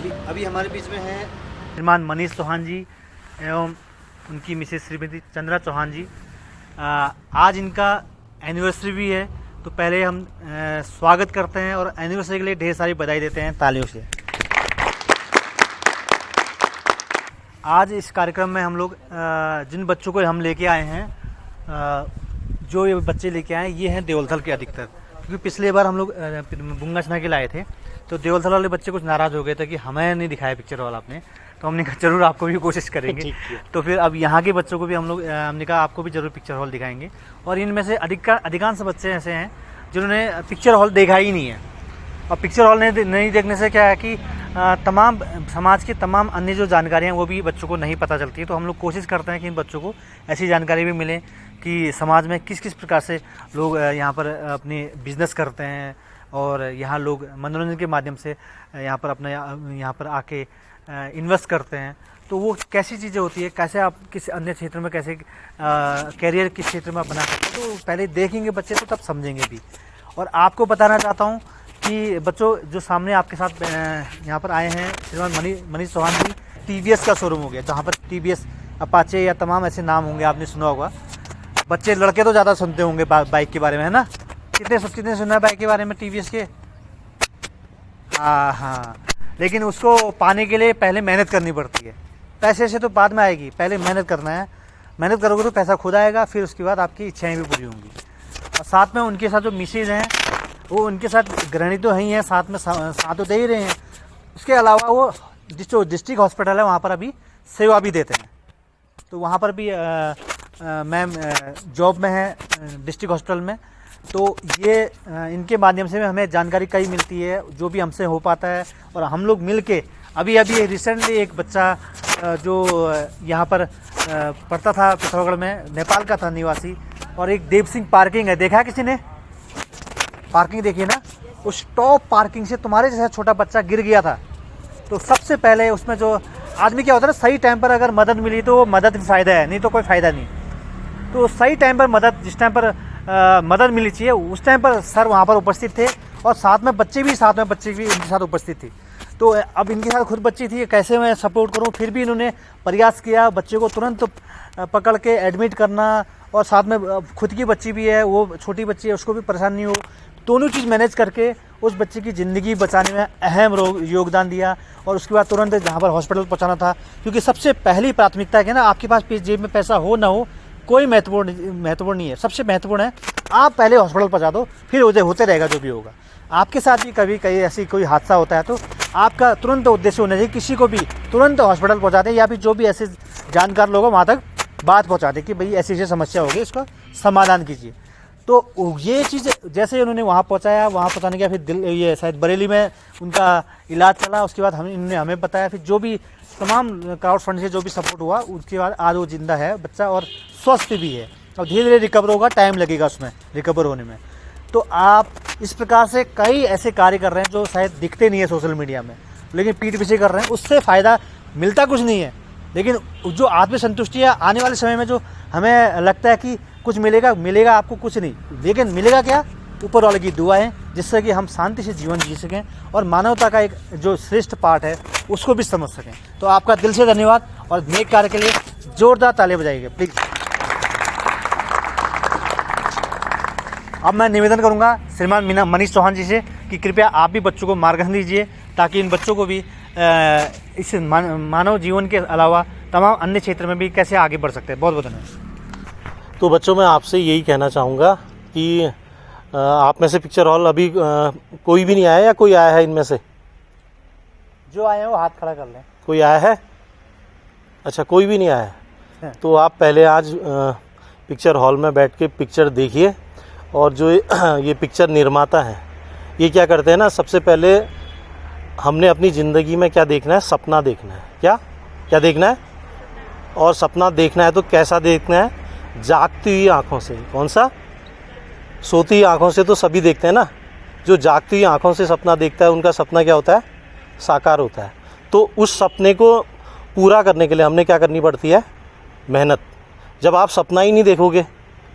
अभी हमारे बीच में है श्रीमान मनीष चौहान जी एवं उनकी मिसेस श्रीमती चंद्रा चौहान जी। आज इनका एनिवर्सरी भी है, तो पहले हम स्वागत करते हैं और एनिवर्सरी के लिए ढेर सारी बधाई देते हैं तालियों से। आज इस कार्यक्रम में हम लोग जिन बच्चों को हम लेके आए हैं, जो ये बच्चे लेके आए ये हैं देवलथल के अधिकतर, क्योंकि पिछले बार हम लोग बुंगाचना के लाए थे तो देवलथल वाले बच्चे कुछ नाराज़ हो गए थे कि हमें नहीं दिखाया पिक्चर हॉल आपने, तो हमने कहा जरूर आपको भी कोशिश करेंगे। तो फिर अब यहाँ के बच्चों को भी हमने कहा आपको भी जरूर पिक्चर हॉल दिखाएंगे। और इनमें से अधिकांश बच्चे ऐसे हैं जिन्होंने पिक्चर हॉल देखा ही नहीं है। और पिक्चर हॉल नहीं देखने से क्या है कि तमाम समाज की तमाम अन्य जो जानकारियाँ वो भी बच्चों को नहीं पता चलती है। तो हम लोग कोशिश करते हैं कि इन बच्चों को ऐसी जानकारी भी मिले कि समाज में किस किस प्रकार से लोग यहाँ पर अपनी बिजनेस करते हैं और यहाँ लोग मनोरंजन के माध्यम से यहाँ पर अपना यहाँ पर आके इन्वेस्ट करते हैं। तो वो कैसी चीज़ें होती है, कैसे आप किस अन्य क्षेत्र में कैसे कैरियर किस क्षेत्र में अपना सकते हैं, तो पहले देखेंगे बच्चे तो तब समझेंगे भी। और आपको बताना चाहता हूँ कि बच्चों जो सामने आपके साथ यहाँ पर आए हैं श्रीमान मनीष चौहान जी, TVS का शोरूम हो गया जहाँ पर TVS अपाचे या तमाम ऐसे नाम होंगे, आपने सुना होगा। बच्चे लड़के तो ज़्यादा सुनते होंगे बाइक के बारे में, है ना? कितने सुना है बाइक के बारे में TVS के? हाँ, लेकिन उसको पाने के लिए पहले मेहनत करनी पड़ती है। पैसे से तो बाद में आएगी, पहले मेहनत करना है। मेहनत करोगे तो पैसा खुद आएगा, फिर उसके बाद आपकी इच्छाएं भी पूरी होंगी। और साथ में उनके साथ जो मिसेज हैं वो उनके साथ गृहिणी तो ही हैं, साथ में साथ तो दे ही रहे हैं। उसके अलावा वो जो डिस्ट्रिक्ट हॉस्पिटल है वहाँ पर अभी सेवा भी देते हैं। तो वहाँ पर भी मैम जॉब में है डिस्ट्रिक्ट हॉस्पिटल में। तो ये इनके माध्यम से हमें जानकारी कई मिलती है जो भी हमसे हो पाता है। और हम लोग मिल के अभी रिसेंटली एक बच्चा जो यहाँ पर पढ़ता था पिथौरागढ़ में, नेपाल का था निवासी, और एक देव सिंह पार्किंग है, देखा है किसी ने? पार्किंग देखिए ना, उस टॉप पार्किंग से तुम्हारे जैसा छोटा बच्चा गिर गया था। तो सबसे पहले उसमें जो आदमी क्या होता है ना, सही टाइम पर अगर मदद मिली तो मदद भी फ़ायदा है, नहीं तो कोई फ़ायदा नहीं। तो सही टाइम पर मदद, जिस टाइम पर मदद मिली चाहिए उस टाइम पर सर वहाँ पर उपस्थित थे, और साथ में बच्चे भी इनके साथ उपस्थित थे। तो अब इनके साथ खुद बच्ची थी, कैसे मैं सपोर्ट करूँ, फिर भी इन्होंने प्रयास किया बच्चे को तुरंत पकड़ के एडमिट करना, और साथ में खुद की बच्ची भी है, वो छोटी बच्ची है, उसको भी परेशानी नहीं हो, दोनों चीज़ मैनेज करके उस बच्चे की ज़िंदगी बचाने में अहम योगदान दिया। और उसके बाद तुरंत जहाँ पर हॉस्पिटल पहुँचाना था, क्योंकि सबसे पहली प्राथमिकता है ना, आपके पास जेब में पैसा हो ना हो कोई महत्वपूर्ण नहीं है। सबसे महत्वपूर्ण है आप पहले हॉस्पिटल पहुँचा दो, फिर होते रहेगा जो भी होगा। आपके साथ भी कभी ऐसी कोई हादसा होता है तो आपका तुरंत उद्देश्य होना चाहिए किसी को भी तुरंत हॉस्पिटल पहुँचा दें, या फिर जो भी ऐसे जानकार लोग हैं वहाँ तक बात पहुँचा दें कि भाई ऐसी समस्या होगी, इसका समाधान कीजिए। तो ये चीज़ जैसे उन्होंने वहाँ पहुँचाया, वहाँ पहुँचाने के बाद फिर ये शायद बरेली में उनका इलाज चला, उसके बाद इन्होंने हमें बताया, फिर जो भी तमाम क्राउड फंड से जो भी सपोर्ट हुआ उसके बाद आज वो जिंदा है बच्चा और स्वस्थ भी है। और धीरे धीरे रिकवर होगा, टाइम लगेगा उसमें रिकवर होने में। तो आप इस प्रकार से कई ऐसे कार्य कर रहे हैं जो शायद दिखते नहीं है सोशल मीडिया में, लेकिन पीठ पीछे कर रहे हैं, उससे फ़ायदा मिलता कुछ नहीं है, लेकिन जो आत्मसंतुष्टि है आने वाले समय में जो हमें लगता है कि कुछ मिलेगा आपको कुछ नहीं, लेकिन मिलेगा क्या? ऊपर वाले की दुआएं, जिससे कि हम शांति से जीवन जी सकें और मानवता का एक जो श्रेष्ठ पार्ट है उसको भी समझ सकें। तो आपका दिल से धन्यवाद, और नेक कार्य के लिए जोरदार तालियां बजाइएगा प्लीज़। अब मैं निवेदन करूंगा श्रीमान मनीष चौहान जी से कि कृपया आप भी बच्चों को मार्गदर्शन दीजिए, ताकि इन बच्चों को भी इस मानव जीवन के अलावा तमाम अन्य क्षेत्र में भी कैसे आगे बढ़ सकते हैं। बहुत बहुत धन्यवाद। तो बच्चों, मैं आपसे यही कहना चाहूँगा कि आप में से पिक्चर हॉल अभी कोई भी नहीं आया, या कोई आया है इनमें से? जो आए हैं वो हाथ खड़ा कर लें। कोई आया है? अच्छा, कोई भी नहीं आया है। तो आप पहले आज पिक्चर हॉल में बैठ के पिक्चर देखिए। और जो ये पिक्चर निर्माता हैं, ये क्या करते हैं ना, सबसे पहले हमने अपनी ज़िंदगी में क्या देखना है, सपना देखना है। क्या देखना है? और सपना देखना है तो कैसा देखना है? जागती हुई आँखों से। कौन सा? सोती हुई आँखों से तो सभी देखते हैं ना, जो जागती हुई आँखों से सपना देखता है उनका सपना क्या होता है? साकार होता है। तो उस सपने को पूरा करने के लिए हमने क्या करनी पड़ती है? मेहनत। जब आप सपना ही नहीं देखोगे,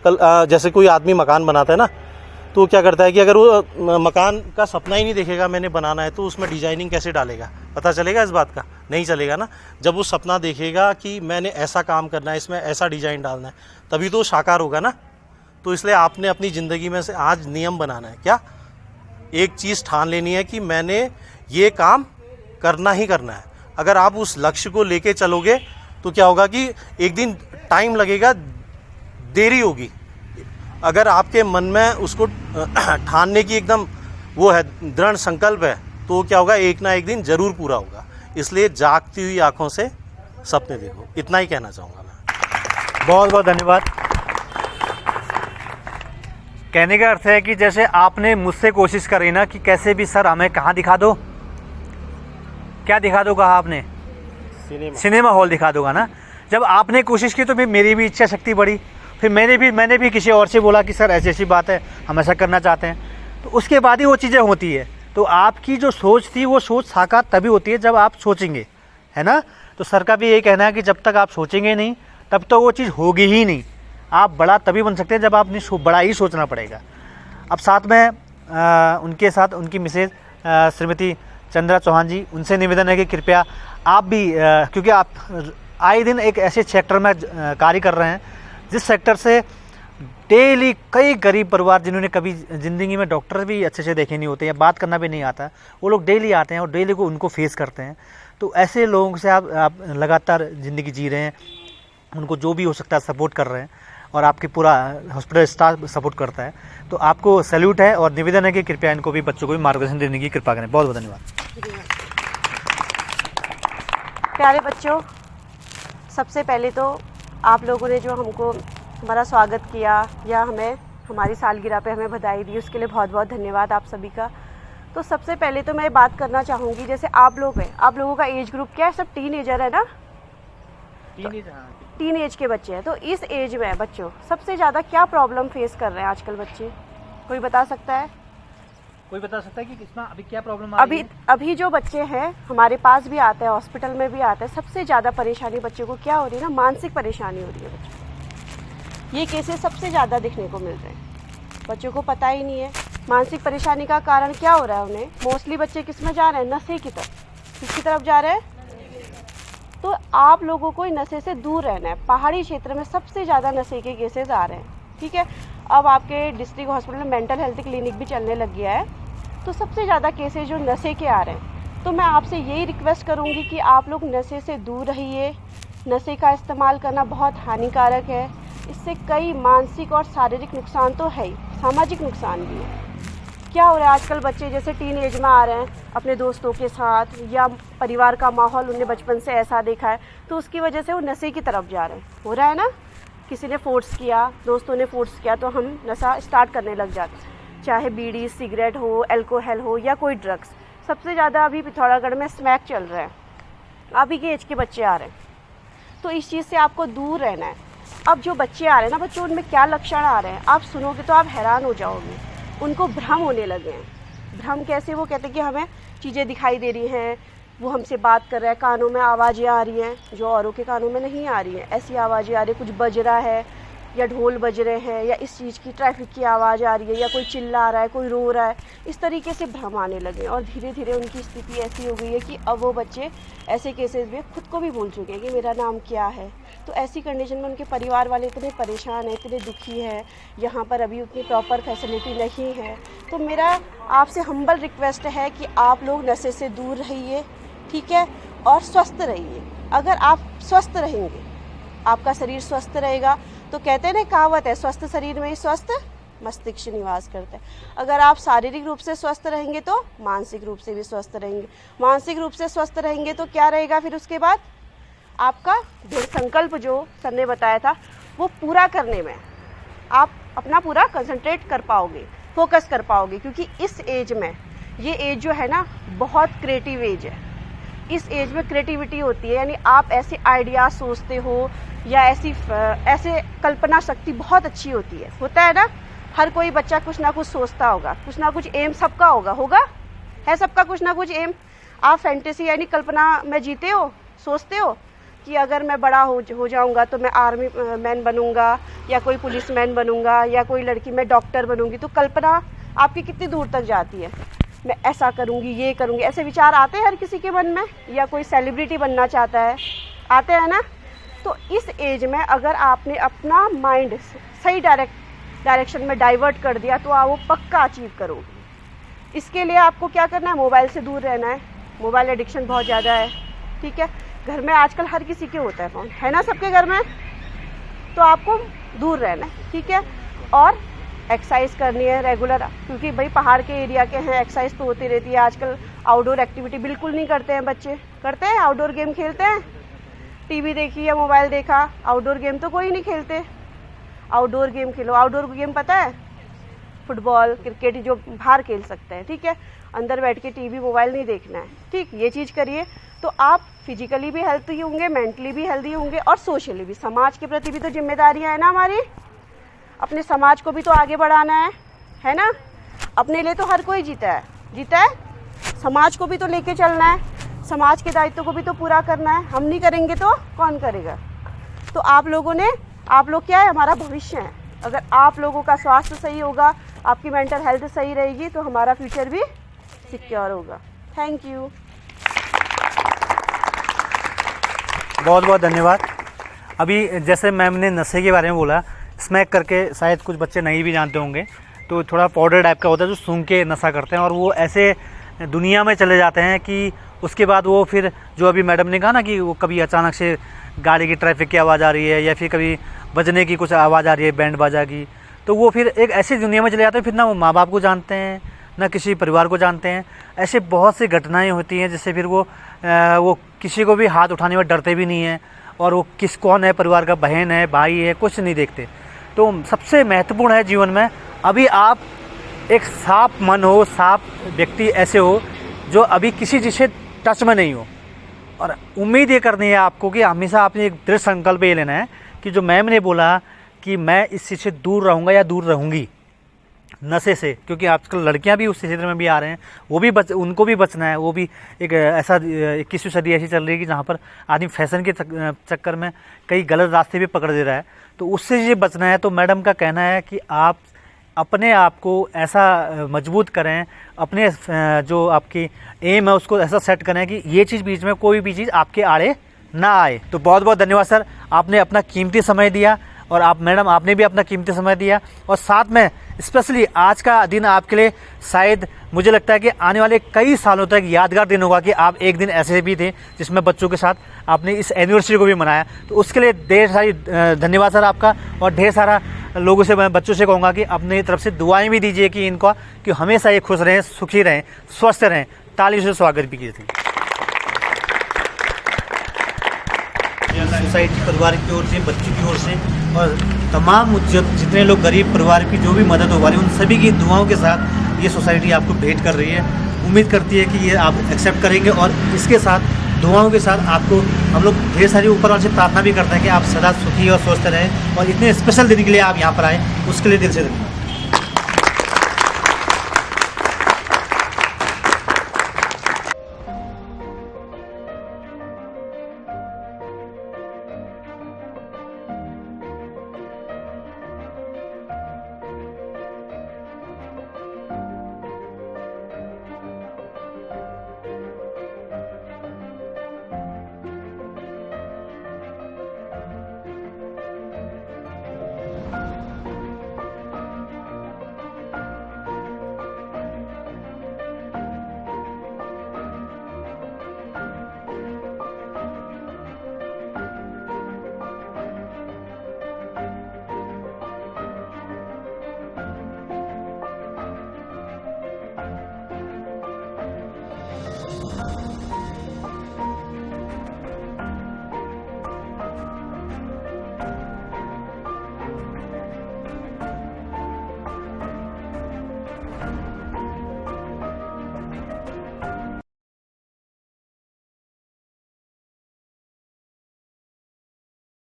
कल जैसे कोई आदमी मकान बनाता है ना, तो क्या करता है कि अगर वो मकान का सपना ही नहीं देखेगा मैंने बनाना है, तो उसमें डिजाइनिंग कैसे डालेगा? पता चलेगा इस बात का? नहीं चलेगा ना। जब वो सपना देखेगा कि मैंने ऐसा काम करना है, इसमें ऐसा डिजाइन डालना है, तभी तो साकार होगा ना। तो इसलिए आपने अपनी ज़िंदगी में से आज नियम बनाना है। क्या? एक चीज़ ठान लेनी है कि मैंने ये काम करना ही करना है। अगर आप उस लक्ष्य को लेके चलोगे तो क्या होगा कि एक दिन टाइम लगेगा, देरी होगी। अगर आपके मन में उसको ठानने की एकदम वो है, दृढ़ संकल्प है, तो क्या होगा, एक ना एक दिन ज़रूर पूरा होगा। इसलिए जागती हुई आंखों से सपने देखो। इतना ही कहना चाहूँगा मैं। बहुत बहुत धन्यवाद। कहने का अर्थ है कि जैसे आपने मुझसे कोशिश करी ना कि कैसे भी सर हमें कहाँ दिखा दो, क्या दिखा दो कहा आपने? सिनेमा हॉल दिखा दोगा ना। जब आपने कोशिश की तो फिर मेरी भी इच्छा शक्ति बढ़ी, फिर मैंने भी किसी और से बोला कि सर ऐसी ऐसी बात है, हम ऐसा करना चाहते हैं, तो उसके बाद ही वो चीज़ें होती है। तो आपकी जो सोच थी वो सोच साकार तभी होती है जब आप सोचेंगे, है ना। तो सर का भी यही कहना है कि जब तक आप सोचेंगे नहीं तब तक वो चीज़ होगी ही नहीं। आप बड़ा तभी बन सकते हैं जब आपने बड़ा ही सोचना पड़ेगा। अब साथ में उनके साथ उनकी मिसेज श्रीमती चंद्रा चौहान जी, उनसे निवेदन है कि कृपया आप भी क्योंकि आप आए दिन एक ऐसे सेक्टर में कार्य कर रहे हैं जिस सेक्टर से डेली कई गरीब परिवार जिन्होंने कभी ज़िंदगी में डॉक्टर भी अच्छे से देखे नहीं होते या बात करना भी नहीं आता, वो लोग डेली आते हैं और डेली को उनको फेस करते हैं। तो ऐसे लोगों से आप लगातार ज़िंदगी जी रहे हैं, उनको जो भी हो सकता है सपोर्ट कर रहे हैं और आपकी पूरा हॉस्पिटल स्टाफ सपोर्ट करता है। तो आपको सैल्यूट है और निवेदन है कि कृपया इनको भी, बच्चों को भी मार्गदर्शन देने की कृपा करें। बहुत बहुत धन्यवाद। प्यारे बच्चों, सबसे पहले तो आप लोगों ने जो हमको हमारा स्वागत किया या हमें हमारी सालगिरह पे हमें बधाई दी, उसके लिए बहुत बहुत धन्यवाद आप सभी का। तो सबसे पहले तो मैं बात करना चाहूँगी, जैसे आप लोग हैं, आप लोगों का एज ग्रुप क्या है? सब टीनेजर है ना? टीन एज के बच्चे हैं। तो इस एज में बच्चों सबसे ज़्यादा क्या प्रॉब्लम फेस कर रहे हैं आजकल बच्चे? कोई बता सकता है? कोई बता सकता है कि इसमें अभी क्या प्रॉब्लम आ रही है? अभी जो बच्चे हैं हमारे पास भी आते हैं, हॉस्पिटल में भी आते हैं, सबसे ज़्यादा परेशानी बच्चों को क्या हो रही है ना, मानसिक परेशानी हो रही है बच्चों। ये केसेस सबसे ज़्यादा देखने को मिल रहे हैं। बच्चों को पता ही नहीं है मानसिक परेशानी का कारण क्या हो रहा है उन्हें। मोस्टली बच्चे किस में जा रहे हैं? नशे की तरफ। किसकी तरफ जा रहे हैं? तो आप लोगों को नशे से दूर रहना है। पहाड़ी क्षेत्र में सबसे ज़्यादा नशे के केसेस आ रहे हैं, ठीक है। अब आपके डिस्ट्रिक्ट हॉस्पिटल में मेंटल हेल्थ क्लिनिक भी चलने लग गया है, तो सबसे ज़्यादा केसेस जो नशे के आ रहे हैं। तो मैं आपसे यही रिक्वेस्ट करूँगी कि आप लोग नशे से दूर रहिए। नशे का इस्तेमाल करना बहुत हानिकारक है। इससे कई मानसिक और शारीरिक नुकसान तो है ही, सामाजिक नुकसान भी है। क्या हो रहा है आजकल बच्चे जैसे टीन एज में आ रहे हैं अपने दोस्तों के साथ, या परिवार का माहौल उन्हें बचपन से ऐसा देखा है तो उसकी वजह से वो नशे की तरफ जा रहे हैं। हो रहा है ना, किसी ने फोर्स किया, दोस्तों ने फोर्स किया तो हम नशा स्टार्ट करने लग जाते हैं, चाहे बीड़ी सिगरेट हो, अल्कोहल हो या कोई ड्रग्स। सबसे ज़्यादा अभी पिथौरागढ़ में स्मैक चल रहा है, अभी के एज के बच्चे आ रहे हैं। तो इस चीज़ से आपको दूर रहना है। अब जो बच्चे आ रहे हैं ना बच्चों, उनमें क्या लक्षण आ रहे हैं आप सुनोगे तो आप हैरान हो जाओगे। उनको भ्रम होने लगे हैं। भ्रम कैसे? वो कहते हैं कि हमें चीज़ें दिखाई दे रही हैं, वो हमसे बात कर रहा है, कानों में आवाज़ें आ रही हैं जो औरों के कानों में नहीं आ रही हैं, ऐसी आवाज़ें आ रही है, कुछ बज रहा है या ढोल बज रहे हैं या इस चीज़ की ट्रैफिक की आवाज़ आ रही है या कोई चिल्ला रहा है, कोई रो रहा है, इस तरीके से भ्रम आने लगे। और धीरे धीरे उनकी स्थिति ऐसी हो गई है कि अब वो बच्चे ऐसे केसेस में खुद को भी भूल चुके हैं कि मेरा नाम क्या है। तो ऐसी कंडीशन में उनके परिवार वाले इतने परेशान हैं, इतने दुखी हैं, यहाँ पर अभी उतनी प्रॉपर फैसिलिटी नहीं है। तो मेरा आपसे हम्बल रिक्वेस्ट है कि आप लोग नशे से दूर रहिए, ठीक है, और स्वस्थ रहिए। अगर आप स्वस्थ रहेंगे, आपका शरीर स्वस्थ रहेगा, तो कहते हैं ना कहावत है, स्वस्थ शरीर में ही स्वस्थ मस्तिष्क निवास करता है। अगर आप शारीरिक रूप से स्वस्थ रहेंगे तो मानसिक रूप से भी स्वस्थ रहेंगे। मानसिक रूप से स्वस्थ रहेंगे तो क्या रहेगा फिर उसके बाद? आपका दृढ़ संकल्प जो सर ने बताया था वो पूरा करने में आप अपना पूरा कंसंट्रेट कर पाओगे, फोकस कर पाओगे। क्योंकि इस एज में, ये एज जो है ना बहुत क्रिएटिव एज है। इस एज में क्रिएटिविटी होती है, यानी आप ऐसे आइडिया सोचते हो या ऐसे कल्पना शक्ति बहुत अच्छी होती है। होता है ना, हर कोई बच्चा कुछ ना कुछ सोचता होगा, कुछ ना कुछ एम सबका होगा है सबका कुछ ना कुछ एम। आप फैंटेसी यानी कल्पना में जीते हो, सोचते हो कि अगर मैं बड़ा हो जाऊंगा तो मैं आर्मी मैन बनूंगा या कोई पुलिस मैन बनूंगा या कोई लड़की मैं डॉक्टर बनूंगी। तो कल्पना आपकी कितनी दूर तक जाती है, मैं ऐसा करूँगी, ये करूँगी, ऐसे विचार आते हैं हर किसी के मन में, या कोई सेलिब्रिटी बनना चाहता है, आते हैं ना। तो इस एज में अगर आपने अपना माइंड सही डायरेक्शन में डाइवर्ट कर दिया तो आप वो पक्का अचीव करोगे। इसके लिए आपको क्या करना है, मोबाइल से दूर रहना है। मोबाइल एडिक्शन बहुत ज़्यादा है, ठीक है। घर में आजकल हर किसी के होता है फ़ोन, है ना, सबके घर में। तो आपको दूर रहना है, ठीक है। और एक्सरसाइज करनी है रेगुलर, क्योंकि भाई पहाड़ के एरिया के हैं, एक्सरसाइज तो होती रहती है। आजकल आउटडोर एक्टिविटी बिल्कुल नहीं करते हैं बच्चे, करते हैं आउटडोर गेम खेलते हैं, टीवी देखी या मोबाइल देखा, आउटडोर गेम तो कोई नहीं खेलते। आउटडोर गेम खेलो। आउटडोर गेम पता है, फुटबॉल, क्रिकेट, जो बाहर खेल सकते हैं, ठीक है। अंदर बैठ के टीवी मोबाइल नहीं देखना है, ठीक। ये चीज़ करिए तो आप फिजिकली भी हेल्थी होंगे, मेंटली भी हेल्दी होंगे, और सोशली भी। समाज के प्रति भी तो जिम्मेदारियां है ना हमारी, अपने समाज को भी तो आगे बढ़ाना है ना। अपने लिए तो हर कोई जीता है, समाज को भी तो लेके चलना है, समाज के दायित्व को भी तो पूरा करना है। हम नहीं करेंगे तो कौन करेगा। तो आप लोग क्या है, हमारा भविष्य है। अगर आप लोगों का स्वास्थ्य सही होगा, आपकी मेंटल हेल्थ सही रहेगी, तो हमारा फ्यूचर भी सिक्योर होगा। Thank you. बहुत बहुत धन्यवाद। अभी जैसे मैम ने नशे के बारे में बोला, स्मैक करके शायद कुछ बच्चे नहीं भी जानते होंगे, तो थोड़ा पाउडर टाइप का होता है जो सूंघ के नशा करते हैं, और वो ऐसे दुनिया में चले जाते हैं कि उसके बाद वो फिर, जो अभी मैडम ने कहा ना कि वो कभी अचानक से गाड़ी की ट्रैफिक की आवाज़ आ रही है, या फिर कभी बजने की कुछ आवाज़ आ रही है बैंड बाजा की, तो वो फिर एक ऐसी दुनिया में चले जाते हैं, फिर ना वो माँ बाप को जानते हैं, ना किसी परिवार को जानते हैं। ऐसे बहुत सी घटनाएं होती हैं जिससे फिर वो किसी को भी हाथ उठाने में डरते भी नहीं हैं, और वो कौन है, परिवार का बहन है, भाई है, कुछ नहीं देखते। तो सबसे महत्वपूर्ण है जीवन में, अभी आप एक साफ मन हो, साफ व्यक्ति ऐसे हो जो अभी किसी चीज़ से टच में नहीं हो, और उम्मीद ये करनी है आपको कि हमेशा आपने एक दृढ़ संकल्प ये लेना है कि जो मैम ने बोला कि मैं इस चीज़ से दूर रहूँगा या दूर रहूँगी, नशे से, क्योंकि आजकल लड़कियां भी उस क्षेत्र में भी आ रहे हैं, वो भी उनको भी बचना है। वो भी एक ऐसा 21वीं सदी ऐसी चल रही है कि जहाँ पर आदमी फैशन के चक्कर में कई गलत रास्ते भी पकड़ दे रहा है, तो उससे ये बचना है। तो मैडम का कहना है कि आप अपने आप को ऐसा मजबूत करें, अपने जो आपकी एम है उसको ऐसा सेट करें कि ये चीज़ बीच में कोई भी चीज़ आपके आड़े ना आए। तो बहुत बहुत धन्यवाद सर, आपने अपना कीमती समय दिया, और आप मैडम आपने भी अपना कीमती समय दिया, और साथ में स्पेशली आज का दिन आपके लिए शायद मुझे लगता है कि आने वाले कई सालों तक यादगार दिन होगा कि आप एक दिन ऐसे भी थे जिसमें बच्चों के साथ आपने इस एनिवर्सरी को भी मनाया। तो उसके लिए ढेर सारी धन्यवाद सर आपका, और ढेर सारा लोगों से, मैं बच्चों से कहूँगा कि अपनी तरफ से दुआएं भी दीजिए कि इनका कि हमेशा ये खुश रहें, सुखी रहें, स्वस्थ रहें। तालियों से स्वागत भी कीजिए। सोसाइटी परिवार की ओर से, बच्चों की ओर से, और तमाम जितने लोग गरीब परिवार की जो भी मदद हो वाली, उन सभी की दुआओं के साथ ये सोसाइटी आपको भेंट कर रही है। उम्मीद करती है कि ये आप एक्सेप्ट करेंगे, और इसके साथ दुआओं के साथ आपको हम लोग ढेर सारी ऊपर वाले से प्रार्थना भी करते हैं कि आप सदा सुखी और स्वस्थ रहें, और इतने स्पेशल दिन के लिए आप यहाँ पर आए, उसके लिए दिल से धन्यवाद।